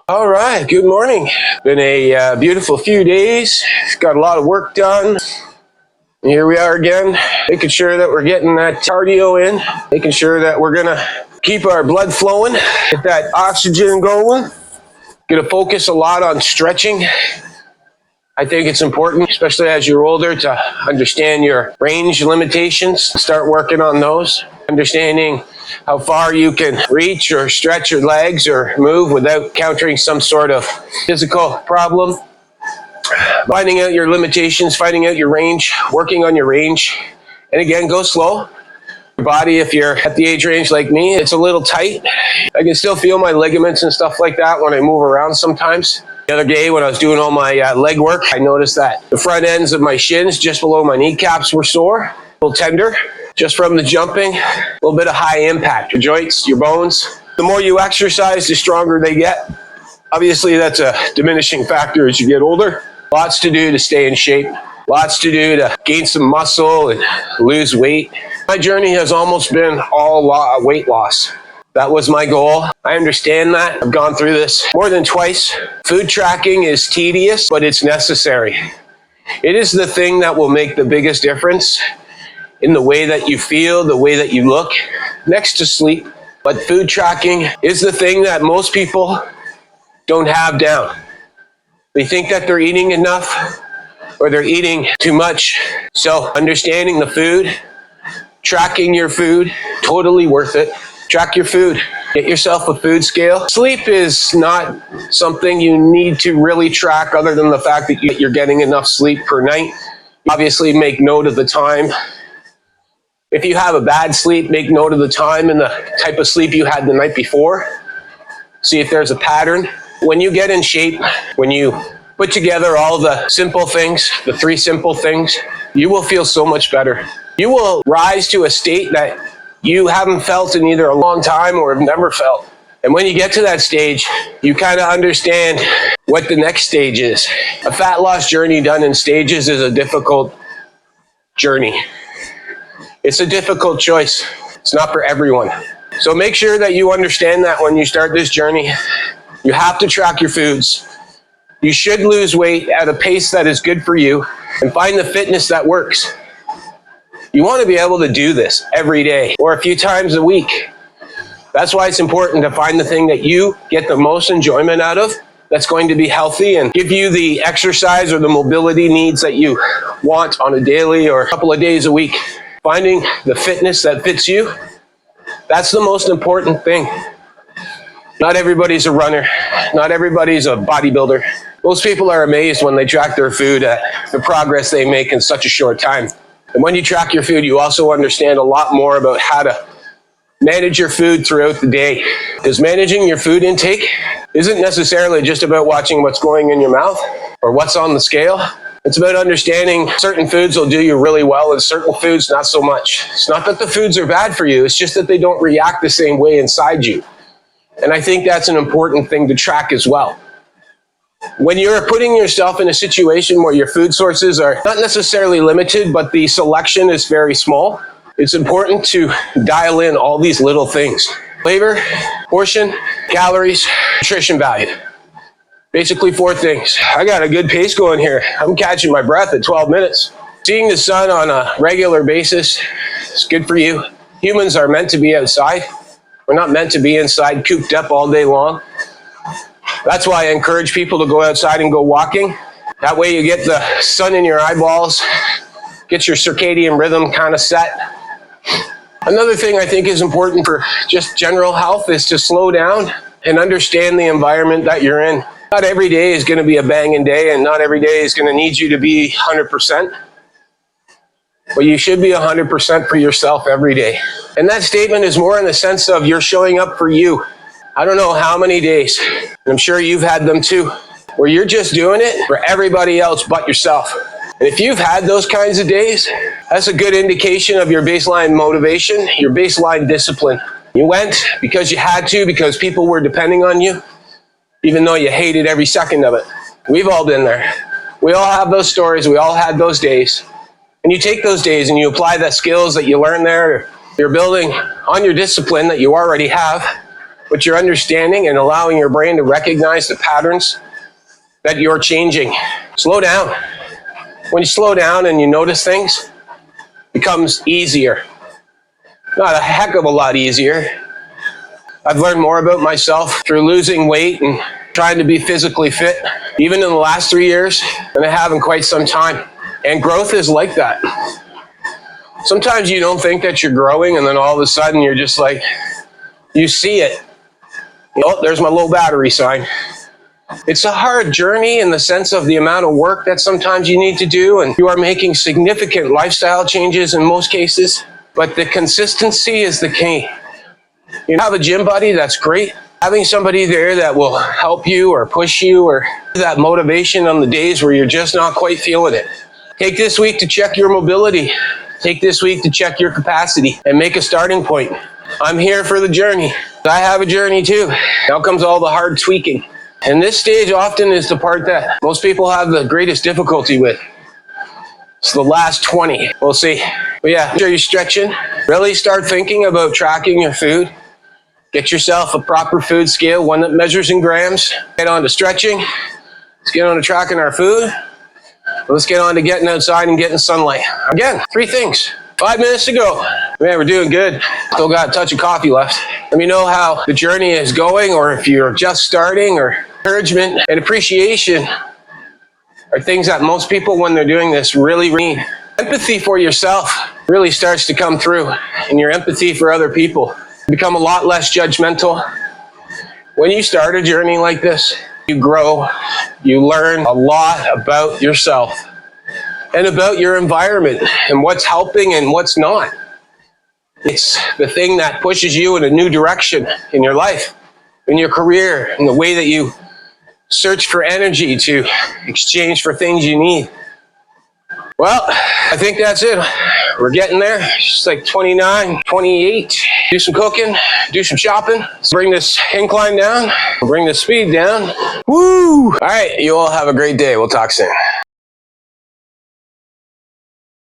All right, good morning. Been a beautiful few days. Got a lot of work done. And here we are again, making sure that we're getting that cardio in, making sure that we're gonna keep our blood flowing, get that oxygen going. Gonna focus a lot on stretching. I think it's important, especially as you're older, to understand your range limitations. Start working on those. Understanding how far you can reach or stretch your legs or move without encountering some sort of physical problem. Finding out your limitations, finding out your range, working on your range. And again, go slow. Your body, if you're at the age range like me, it's a little tight. I can still feel my ligaments and stuff like that when I move around sometimes. The other day when I was doing all my leg work, I noticed that the front ends of my shins just below my kneecaps were sore, a little tender, just from the jumping, a little bit of high impact. Your joints, your bones, the more you exercise, the stronger they get. Obviously, that's a diminishing factor as you get older. Lots to do to stay in shape, lots to do to gain some muscle and lose weight. My journey has almost been all weight loss. That was my goal. I understand that. I've gone through this more than twice. Food tracking is tedious, but it's necessary. It is the thing that will make the biggest difference in the way that you feel, the way that you look, next to sleep. But food tracking is the thing that most people don't have down. They think that they're eating enough or they're eating too much. So understanding the food, tracking your food, totally worth it. Track your food. Get yourself a food scale. Sleep is not something you need to really track other than the fact that you're getting enough sleep per night. Obviously, make note of the time. If you have a bad sleep, make note of the time and the type of sleep you had the night before. See if there's a pattern. When you get in shape, when you put together all the simple things, the 3 simple things, you will feel so much better. You will rise to a state that you haven't felt in either a long time or have never felt. And when you get to that stage, you kind of understand what the next stage is. A fat loss journey done in stages is a difficult journey. It's a difficult choice. It's not for everyone. So make sure that you understand that when you start this journey. You have to track your foods. You should lose weight at a pace that is good for you and find the fitness that works. You want to be able to do this every day or a few times a week. That's why it's important to find the thing that you get the most enjoyment out of, that's going to be healthy and give you the exercise or the mobility needs that you want on a daily or a couple of days a week. Finding the fitness that fits you, that's the most important thing. Not everybody's a runner. Not everybody's a bodybuilder. Most people are amazed when they track their food at the progress they make in such a short time. And when you track your food, you also understand a lot more about how to manage your food throughout the day. Because managing your food intake isn't necessarily just about watching what's going in your mouth or what's on the scale. It's about understanding certain foods will do you really well and certain foods not so much. It's not that the foods are bad for you, it's just that they don't react the same way inside you. And I think that's an important thing to track as well. When you're putting yourself in a situation where your food sources are not necessarily limited, but the selection is very small, it's important to dial in all these little things. Flavor, portion, calories, nutrition value. Basically 4 things. I got a good pace going here. I'm catching my breath at 12 minutes. Seeing the sun on a regular basis is good for you. Humans are meant to be outside. We're not meant to be inside cooped up all day long. That's why I encourage people to go outside and go walking. That way you get the sun in your eyeballs, get your circadian rhythm kind of set. Another thing I think is important for just general health is to slow down and understand the environment that you're in. Not every day is going to be a banging day, and not every day is going to need you to be 100%. But you should be 100% for yourself every day. And that statement is more in the sense of you're showing up for you. I don't know how many days, and I'm sure you've had them too, where you're just doing it for everybody else but yourself. And if you've had those kinds of days, that's a good indication of your baseline motivation, your baseline discipline. You went because you had to, because people were depending on you, even though you hated every second of it. We've all been there. We all have those stories. We all had those days. And you take those days and you apply the skills that you learned there. You're building on your discipline that you already have. but you're understanding and allowing your brain to recognize the patterns that you're changing. Slow down. When you slow down and you notice things, it becomes easier. Not a heck of a lot easier. I've learned more about myself through losing weight and trying to be physically fit, even in the last 3 years, than I have in quite some time. And growth is like that. Sometimes you don't think that you're growing, and then all of a sudden you're just like, you see it. Oh, there's my low battery sign. It's a hard journey in the sense of the amount of work that sometimes you need to do, and you are making significant lifestyle changes in most cases, but the consistency is the key. You have a gym buddy, that's great. Having somebody there that will help you or push you or that motivation on the days where you're just not quite feeling it. Take this week to check your mobility. Take this week to check your capacity and make a starting point. I'm here for the journey. I have a journey too. Now comes all the hard tweaking. And this stage often is the part that most people have the greatest difficulty with. It's the last 20. We'll see. But yeah, make sure you're stretching. Really start thinking about tracking your food. Get yourself a proper food scale, one that measures in grams. Get on to stretching. Let's get on to tracking our food. Let's get on to getting outside and getting sunlight. Again, 3 things. 5 minutes to go. Man, we're doing good. Still got a touch of coffee left. Let me know how the journey is going, or if you're just starting, or encouragement and appreciation are things that most people, when they're doing this, really need. Empathy for yourself really starts to come through, and your empathy for other people. Become a lot less judgmental. When you start a journey like this, you grow, you learn a lot about yourself and about your environment and what's helping and what's not. It's the thing that pushes you in a new direction in your life, in your career, in the way that you search for energy to exchange for things you need. Well, I think that's it. We're getting there. It's like 29, 28. Do some cooking, do some shopping. Let's bring this incline down, bring the speed down. Woo! All right, you all have a great day. We'll talk soon.